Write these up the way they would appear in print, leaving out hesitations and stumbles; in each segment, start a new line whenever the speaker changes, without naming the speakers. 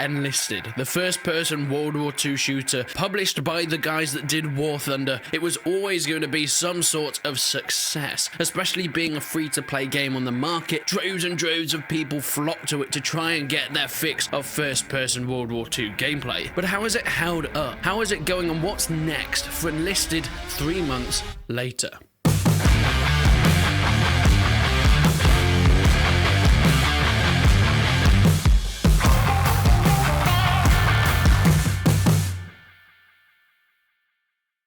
Enlisted, the first-person World War II shooter published by the guys that did War Thunder. It was always going to be some sort of success, especially being a free-to-play game on the market. Droves and droves of people flocked to it to try and get their fix of first-person World War II gameplay. But how is it held up? How is it going, and what's next for Enlisted 3 months later?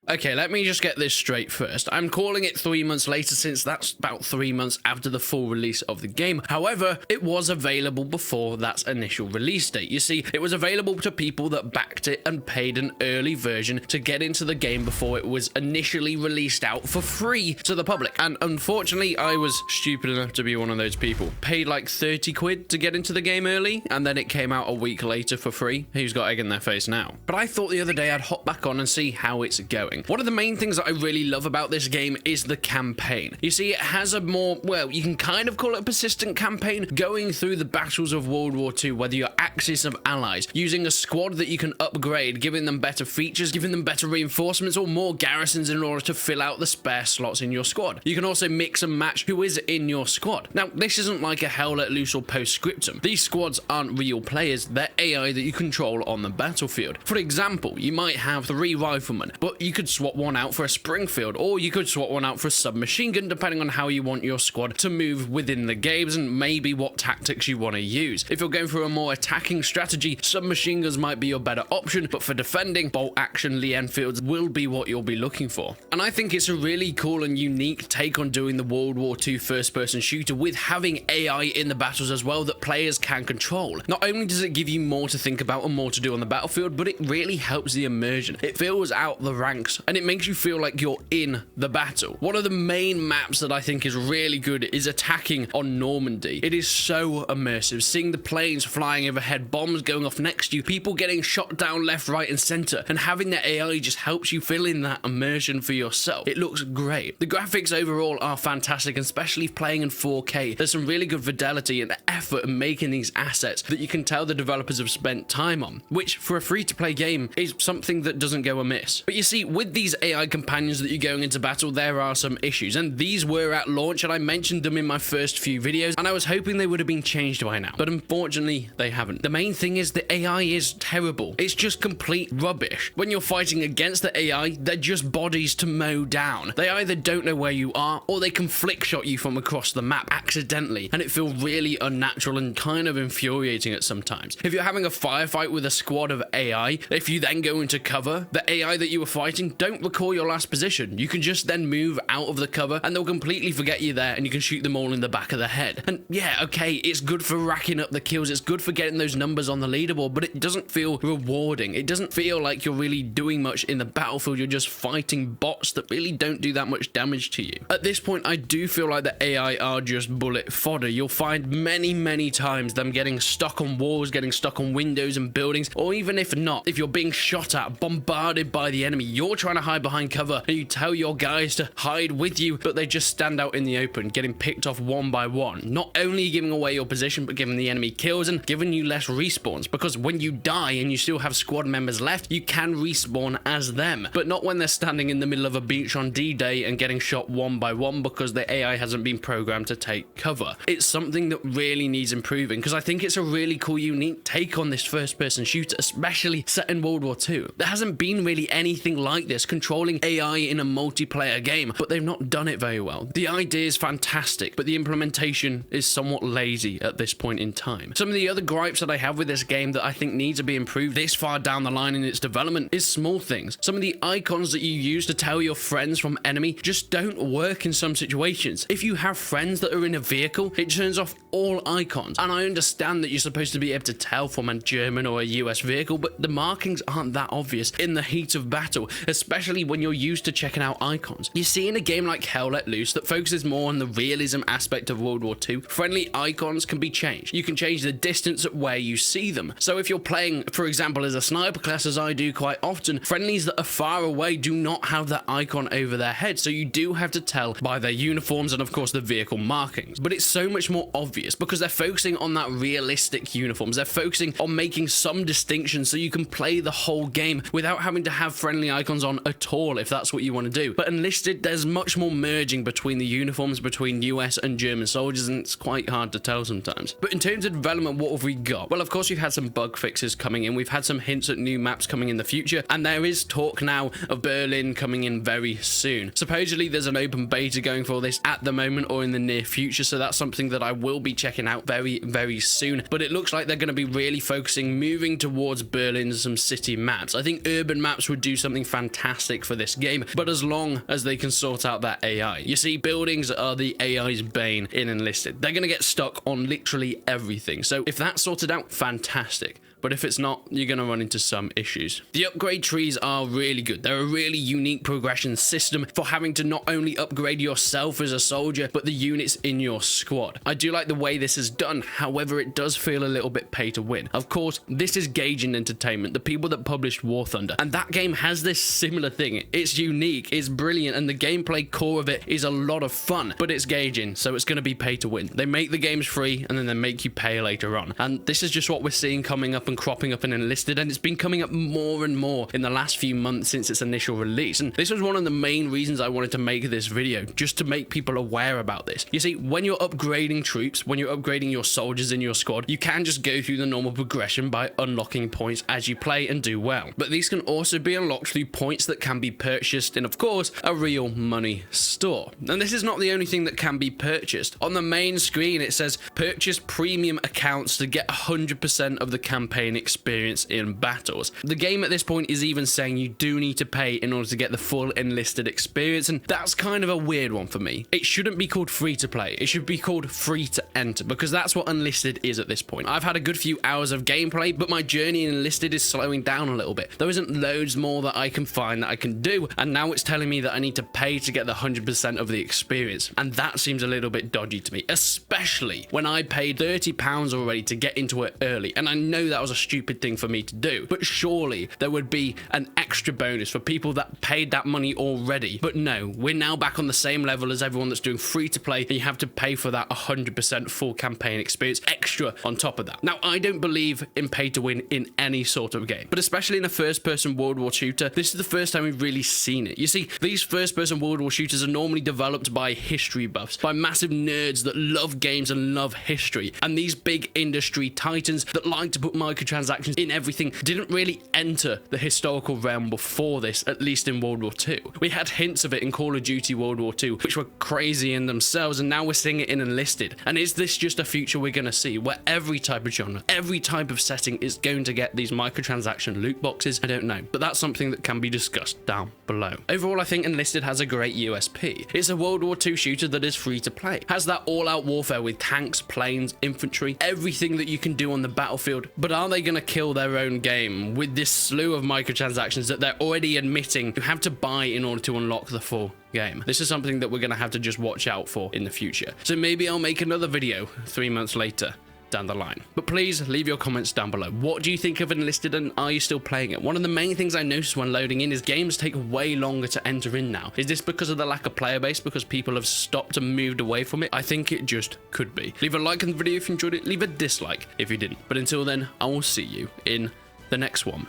Okay, let me just get this straight first. I'm calling it 3 months later since that's about 3 months after the full release of the game. However, it was available before that initial release date. You see, it was available to people that backed it and paid an early version to get into the game before it was initially released out for free to the public. And unfortunately, I was stupid enough to be one of those people. Paid like 30 quid to get into the game early, and then it came out a week later for free. Who's got egg in their face now? But I thought the other day I'd hop back on and see how it's going. One of the main things that I really love about this game is the campaign. You see, it has a more, well, you can kind of call it a persistent campaign, going through the battles of World War II, whether you're Axis of Allies, using a squad that you can upgrade, giving them better features, giving them better reinforcements, or more garrisons in order to fill out the spare slots in your squad. You can also mix and match who is in your squad. Now, this isn't like a Hell Let Loose or Postscriptum. These squads aren't real players, they're AI that you control on the battlefield. For example, you might have 3 riflemen, but you could swap one out for a Springfield, or you could swap one out for a submachine gun, depending on how you want your squad to move within the games and maybe what tactics you want to use. If you're going for a more attacking strategy, submachine guns might be your better option, but for defending, bolt action Lee Enfields will be what you'll be looking for. And I think it's a really cool and unique take on doing the World War II first-person shooter with having AI in the battles as well that players can control. Not only does it give you more to think about and more to do on the battlefield, but it really helps the immersion. It fills out the ranks, and it makes you feel like you're in the battle. One of the main maps that I think is really good is attacking on Normandy. It is so immersive, seeing the planes flying overhead, bombs going off next to you, people getting shot down left, right, and center, and having the AI just helps you fill in that immersion for yourself. It looks great. The graphics overall are fantastic, especially playing in 4K. There's some really good fidelity and effort in making these assets that you can tell the developers have spent time on, which for a free-to-play game is something that doesn't go amiss. But you see, with these AI companions that you're going into battle, there are some issues, and these were at launch, and I mentioned them in my first few videos, and I was hoping they would have been changed by now, but unfortunately they haven't. The main thing is the AI is terrible. It's just complete rubbish. When you're fighting against the AI, they're just bodies to mow down. They either don't know where you are, or they can flick shot you from across the map accidentally, and it feels really unnatural and kind of infuriating at some times. If you're having a firefight with a squad of AI, if you then go into cover, the AI that you were fighting don't recall your last position. You can just then move out of the cover and they'll completely forget you there, and you can shoot them all in the back of the head. And yeah, okay, it's good for racking up the kills, it's good for getting those numbers on the leaderboard, but it doesn't feel rewarding. It doesn't feel like you're really doing much in the battlefield. You're just fighting bots that really don't do that much damage to you. At this point, I do feel like the AI are just bullet fodder. You'll find many times them getting stuck on walls, getting stuck on windows and buildings, or even if not, if you're being shot at, bombarded by the enemy, you're trying to hide behind cover, and you tell your guys to hide with you, but they just stand out in the open, getting picked off one by one. Not only giving away your position, but giving the enemy kills and giving you less respawns, because when you die and you still have squad members left, you can respawn as them, but not when they're standing in the middle of a beach on D-Day and getting shot one by one because the AI hasn't been programmed to take cover. It's something that really needs improving, because I think it's a really cool, unique take on this first-person shooter, especially set in World War II. There hasn't been really anything like this, controlling AI in a multiplayer game, but they've not done it very well. The idea is fantastic, but the implementation is somewhat lazy at this point in time. Some of the other gripes that I have with this game that I think need to be improved this far down the line in its development is small things. Some of the icons that you use to tell your friends from enemy just don't work in some situations. If you have friends that are in a vehicle, it turns off all icons, and I understand that you're supposed to be able to tell from a German or a US vehicle, but the markings aren't that obvious in the heat of battle, especially especially when you're used to checking out icons. You see, in a game like Hell Let Loose that focuses more on the realism aspect of World War II, friendly icons can be changed. You can change the distance at where you see them. So if you're playing, for example, as a sniper class, as I do quite often, friendlies that are far away do not have that icon over their head, so you do have to tell by their uniforms and of course the vehicle markings. But it's so much more obvious because they're focusing on that realistic uniforms. They're focusing on making some distinctions so you can play the whole game without having to have friendly icons on at all if that's what you want to do. But Enlisted, there's much more merging between the uniforms between US and German soldiers, and it's quite hard to tell sometimes. But in terms of development, what have we got? Well, of course, we've had some bug fixes coming in. We've had some hints at new maps coming in the future, and there is talk now of Berlin coming in very soon. Supposedly, there's an open beta going for this at the moment or in the near future, so that's something that I will be checking out very, very soon. But it looks like they're going to be really focusing, moving towards Berlin and some city maps. I think urban maps would do something fantastic for this game, but as long as they can sort out that AI. You see, buildings are the AI's bane in Enlisted. They're going to get stuck on literally everything. So if that's sorted out, fantastic. But if it's not, you're going to run into some issues. The upgrade trees are really good. They're a really unique progression system for having to not only upgrade yourself as a soldier, but the units in your squad. I do like the way this is done. However, it does feel a little bit pay to win. Of course, this is Gaijin Entertainment, the people that published War Thunder, and that game has this similar thing. It's unique, it's brilliant, and the gameplay core of it is a lot of fun, but it's Gaijin, so it's going to be pay to win. They make the games free, and then they make you pay later on. And this is just what we're seeing coming up and cropping up in Enlisted, and it's been coming up more and more in the last few months since its initial release. And this was one of the main reasons I wanted to make this video, just to make people aware about this. You see, when you're upgrading troops, when you're upgrading your soldiers in your squad, you can just go through the normal progression by unlocking points as you play and do well. But these can also be unlocked through points that can be purchased in, of course, a real money store. And this is not the only thing that can be purchased. On the main screen, it says purchase premium accounts to get 100% of the campaign experience in battles. The game at this point is even saying you do need to pay in order to get the full Enlisted experience, and that's kind of a weird one for me. It shouldn't be called free to play. It should be called free to enter, because that's what Enlisted is at this point. I've had a good few hours of gameplay, but my journey in Enlisted is slowing down a little bit. There isn't loads more that I can find that I can do, and now it's telling me that I need to pay to get the 100% of the experience, and that seems a little bit dodgy to me, especially when I paid £30 already to get into it early, and I know that was a stupid thing for me to do, but surely there would be an extra bonus for people that paid that money already. But no, we're now back on the same level as everyone that's doing free to play, and you have to pay for that 100% full campaign experience extra on top of that. Now, I don't believe in pay to win in any sort of game, but especially in a first person World War shooter, this is the first time we've really seen it. You see, these first person World War shooters are normally developed by history buffs, by massive nerds that love games and love history, and these big industry titans that like to put microtransactions in everything didn't really enter the historical realm before this, at least in World War II. We had hints of it in Call of Duty World War II, which were crazy in themselves, and now we're seeing it in Enlisted. And is this just a future we're going to see where every type of genre, every type of setting is going to get these microtransaction loot boxes? I don't know, but that's something that can be discussed down below. Overall, I think Enlisted has a great USP. It's a World War II shooter that is free to play, has that all-out warfare with tanks, planes, infantry, everything that you can do on the battlefield. But are they going to kill their own game with this slew of microtransactions that they're already admitting you have to buy in order to unlock the full game? This is something that we're going to have to just watch out for in the future. So maybe I'll make another video 3 months later down the line. But please leave your comments down below. What do you think of Enlisted, and are you still playing it? One of the main things I noticed when loading in is games take way longer to enter in now. Is this because of the lack of player base, because people have stopped and moved away from it? I think it just could be. Leave a like on the video if you enjoyed it, leave a dislike if you didn't. But until then, I will see you in the next one.